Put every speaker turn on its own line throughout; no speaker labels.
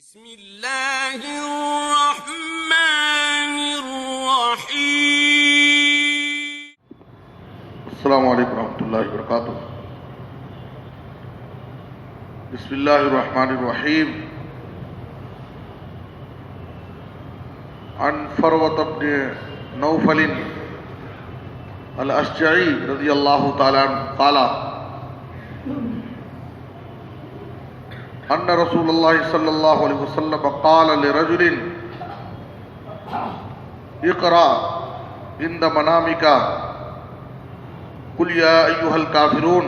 بسم اللہ الرحمن الرحیم۔
السلام علیکم ورحمۃ اللہ وبرکاتہ۔ بسم اللہ الرحمن الرحیم۔ عن فروة بن نوفل الاشجعی رضی اللہ تعالی عنہ قال ان رسول اللہ صلی اللہ علیہ وسلم قال لرجل اقرأ عند منامك قل یا ایھا الکافرون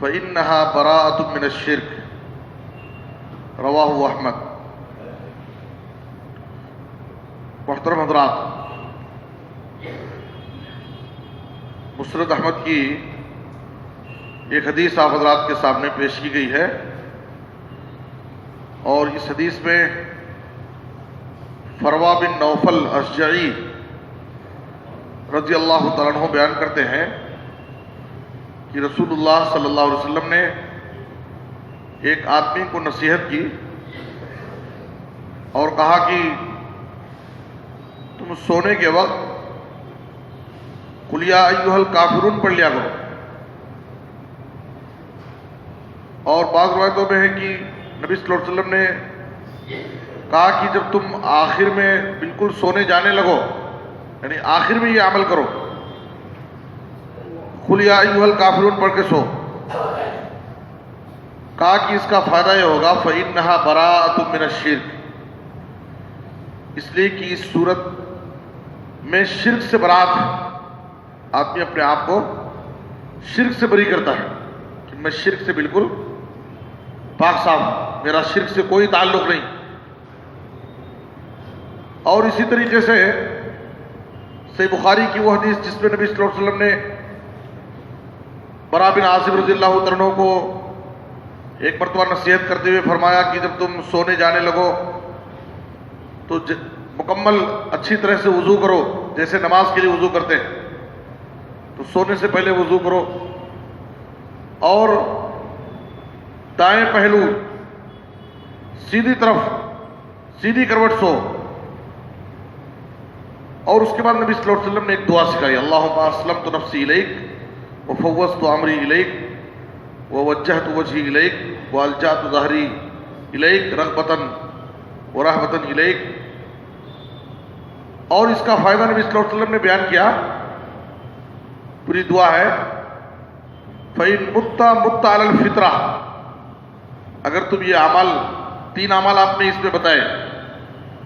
فإنها براءۃ من الشرک، رواہ احمد۔ محترم حضرات، مسند احمد کی ایک حدیث آپ حضرات کے سامنے پیش کی گئی ہے، اور اس حدیث میں فروا بن نوفل اشجعی رضی اللہ تعالیٰ عنہ بیان کرتے ہیں کہ رسول اللہ صلی اللہ علیہ وسلم نے ایک آدمی کو نصیحت کی اور کہا کہ تم سونے کے وقت قل یا ایھا الکافرون پڑھ لیا کرو، اور بعض روایتوں میں ہے کہ نبی صلی اللہ علیہ وسلم نے کہا کہ جب تم آخر میں بالکل سونے جانے لگو، یعنی آخر میں یہ عمل کرو، قل یا ایھا الکافرون پڑھ کے سو، کہا کہ اس کا فائدہ یہ ہوگا فإنها براءۃ من الشرک، اس لیے کہ اس صورت میں شرک سے برات ہے۔ آدمی اپنے آپ کو شرک سے بری کرتا ہے کہ میں شرک سے بالکل پاک صاف ہوں، میرا شرک سے کوئی تعلق نہیں۔ اور اسی طریقے سے صحیح بخاری کی وہ حدیث جس میں نبی صلی اللہ علیہ وسلم نے برا بن عازب رضی اللہ تعالیٰ عنہ کو ایک مرتبہ نصیحت کرتے ہوئے فرمایا کہ جب تم سونے جانے لگو تو مکمل اچھی طرح سے وضو کرو، جیسے نماز کے لیے وضو کرتے ہیں، تو سونے سے پہلے وضو کرو، اور دائیں پہلو سیدھی طرف سیدھی کروٹ سو، اور اس کے بعد نبی صلی اللہ علیہ وسلم نے ایک دعا سکھائی، اللہم اسلمت نفسی الیک وفوضت امری الیک ووجہت وجہی الیک والجأت ظہری الیک رغبۃ ورہبۃ الیک۔ اور اس کا فائدہ نبی صلی اللہ علیہ وسلم نے بیان کیا، پوری دعا ہے فإن مت مت علی الفطرہ، اگر تم یہ اعمال، تین اعمال آپ نے اس میں بتائے،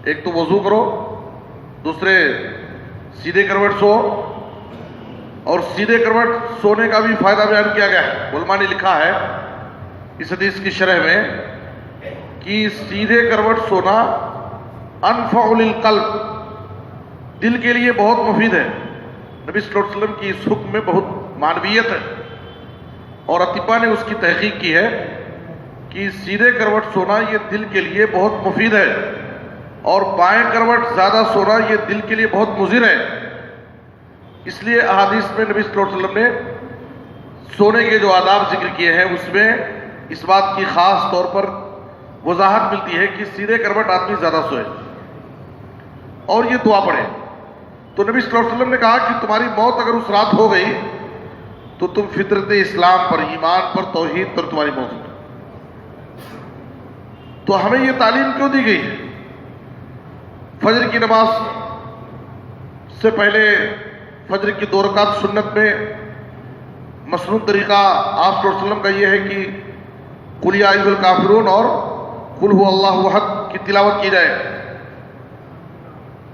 ایک تو وضو کرو، دوسرے سیدھے کروٹ سو، اور سیدھے کروٹ سونے کا بھی فائدہ بیان کیا گیا ہے۔ علماء نے لکھا ہے اس حدیث کی شرح میں کہ سیدھے کروٹ سونا انفع للقلب، دل کے لیے بہت مفید ہے۔ نبی صلی اللہ علیہ وسلم کی اس حکم میں بہت معنویت ہے، اور اطباء نے اس کی تحقیق کی ہے کہ سیدھے کروٹ سونا یہ دل کے لیے بہت مفید ہے، اور بائیں کروٹ زیادہ سونا یہ دل کے لیے بہت مضر ہے۔ اس لیے احادیث میں نبی صلی اللہ علیہ وسلم نے سونے کے جو آداب ذکر کیے ہیں اس میں اس بات کی خاص طور پر وضاحت ملتی ہے کہ سیدھے کروٹ آدمی زیادہ سوئے اور یہ دعا پڑھے۔ تو نبی صلی اللہ علیہ وسلم نے کہا کہ تمہاری موت اگر اس رات ہو گئی تو تم فطرت اسلام پر، ایمان پر، توحید پر تمہاری موت ہوگی۔ تو ہمیں یہ تعلیم کیوں دی گئی ہے؟ فجر کی نماز سے پہلے فجر کی 2 رکعت سنت میں مسنون طریقہ آپ صلی اللہ علیہ وسلم کا یہ ہے کہ قل یا ایھا الکافرون اور قل ھو اللہ احد کی تلاوت کی جائے۔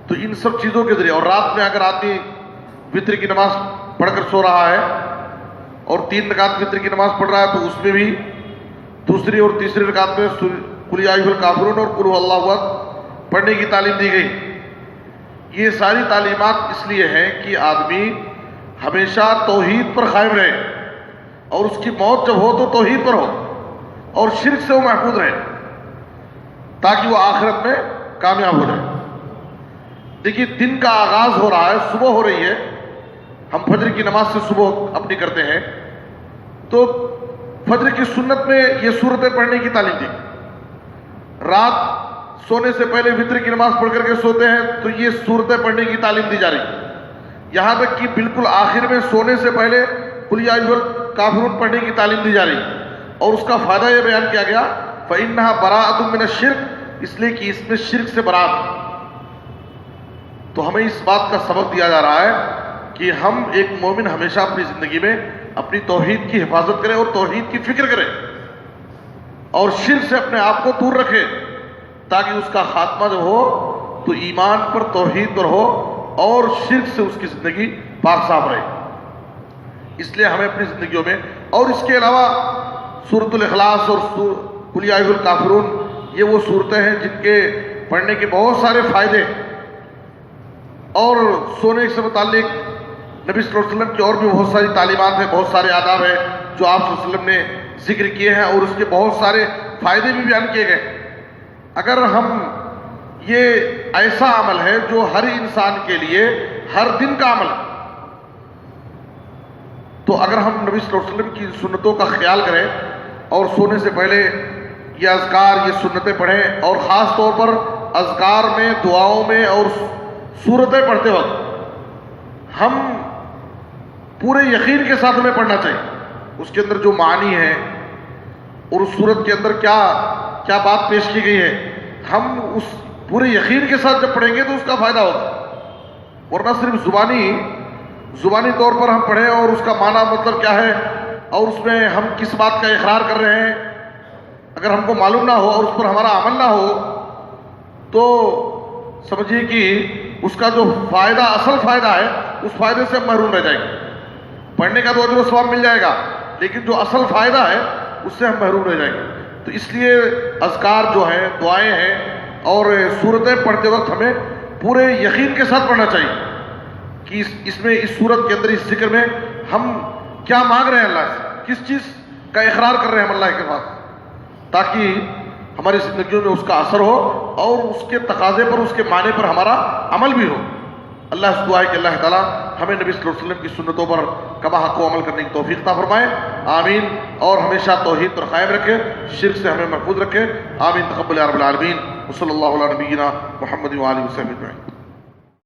تو ان سب چیزوں کے ذریعے، اور رات میں اگر آدمی وتر کی نماز پڑھ کر سو رہا ہے اور 3 رکعت وتر کی نماز پڑھ رہا ہے تو اس میں بھی دوسری اور تیسری رکعت میں قل یا ایھا الکافرون اور قل ھو اللہ احد پڑھنے کی تعلیم دی گئی۔ یہ ساری تعلیمات اس لیے ہیں کہ آدمی ہمیشہ توحید پر قائم رہے، اور اس کی موت جب ہو تو توحید پر ہو، اور شرک سے وہ محفوظ رہے، تاکہ وہ آخرت میں کامیاب ہو جائے۔ دیکھیے، دن کا آغاز ہو رہا ہے، صبح ہو رہی ہے، ہم فجر کی نماز سے صبح اپنی کرتے ہیں، تو فجر کی سنت میں یہ صورتیں پڑھنے کی تعلیم دی، رات سونے سے پہلے وتر کی نماز پڑھ کر کے سوتے ہیں تو یہ صورتیں پڑھنے کی تعلیم دی جا رہی ہے. یہاں تک کہ بالکل آخر میں سونے سے پہلے قل یا ایھا الکافرون پڑھنے کی تعلیم دی جا رہی ہے. اور اس کا فائدہ یہ بیان کیا گیا فإنها براءۃ من الشرک، اس لیے کہ اس میں شرک سے برات ہے. تو ہمیں اس بات کا سبق دیا جا رہا ہے کہ ہم ایک مومن ہمیشہ اپنی زندگی میں اپنی توحید کی حفاظت کرے اور توحید کی فکر کرے اور شرک سے اپنے آپ کو دور رکھے تاکہ اس کا خاتمہ جو ہو تو ایمان پر توحید پر ہو اور شرک سے اس کی زندگی پاک صاف رہے. اس لیے ہمیں اپنی زندگیوں میں اور اس کے علاوہ سورۃ الاخلاص اور قل یا ایھا الکافرون یہ وہ صورتیں ہیں جن کے پڑھنے کے بہت سارے فائدے اور سونے سے متعلق نبی صلی اللہ علیہ وسلم کی اور بھی بہت ساری تعلیمات ہیں، بہت سارے آداب ہیں جو آپ صلی اللہ علیہ وسلم نے ذکر کیے ہیں اور اس کے بہت سارے فائدے بھی بیان کیے گئے. اگر ہم یہ ایسا عمل ہے جو ہر انسان کے لیے ہر دن کا عمل ہے، تو اگر ہم نبی صلی اللہ علیہ وسلم کی سنتوں کا خیال کریں اور سونے سے پہلے یہ اذکار یہ سنتیں پڑھیں اور خاص طور پر اذکار میں دعاؤں میں اور سورتیں پڑھتے وقت ہم پورے یقین کے ساتھ ہمیں پڑھنا چاہیے. اس کے اندر جو معنی ہے اور اس صورت کے اندر کیا کیا بات پیش کی گئی ہے ہم اس پورے یقین کے ساتھ جب پڑھیں گے تو اس کا فائدہ ہوگا. ورنہ صرف زبانی طور پر ہم پڑھیں اور اس کا معنی مطلب کیا ہے اور اس میں ہم کس بات کا اقرار کر رہے ہیں اگر ہم کو معلوم نہ ہو اور اس پر ہمارا عمل نہ ہو تو سمجھیے کہ اس کا جو فائدہ اصل فائدہ ہے اس فائدے سے ہم محروم رہ جائیں گے. پڑھنے کا تو اجر و ثواب مل جائے گا لیکن جو اصل فائدہ ہے اس سے ہم محروم رہ جائیں گے. تو اس لیے اذکار جو ہیں دعائیں ہیں اور سورتیں پڑھتے وقت ہمیں پورے یقین کے ساتھ پڑھنا چاہیے کہ اس میں اس صورت کے اندر اس ذکر میں ہم کیا مانگ رہے ہیں اللہ سے، کس چیز کا اقرار کر رہے ہیں ہم اللہ کے پاس، تاکہ ہماری زندگیوں میں اس کا اثر ہو اور اس کے تقاضے پر اس کے معنی پر ہمارا عمل بھی ہو. اللہ سے دعا ہے کہ اللہ تعالیٰ ہمیں نبی صلی اللہ علیہ وسلم کی سنتوں پر کما حق و عمل کرنے کی توفیق عطا فرمائے. آمین. اور ہمیشہ توحید پر قائم رکھے، شرک سے ہمیں محفوظ رکھے. آمین. تقبل یا رب العالمین. وصلی اللہ علی نبینا محمد وآلہ وصحبہ اجمعین.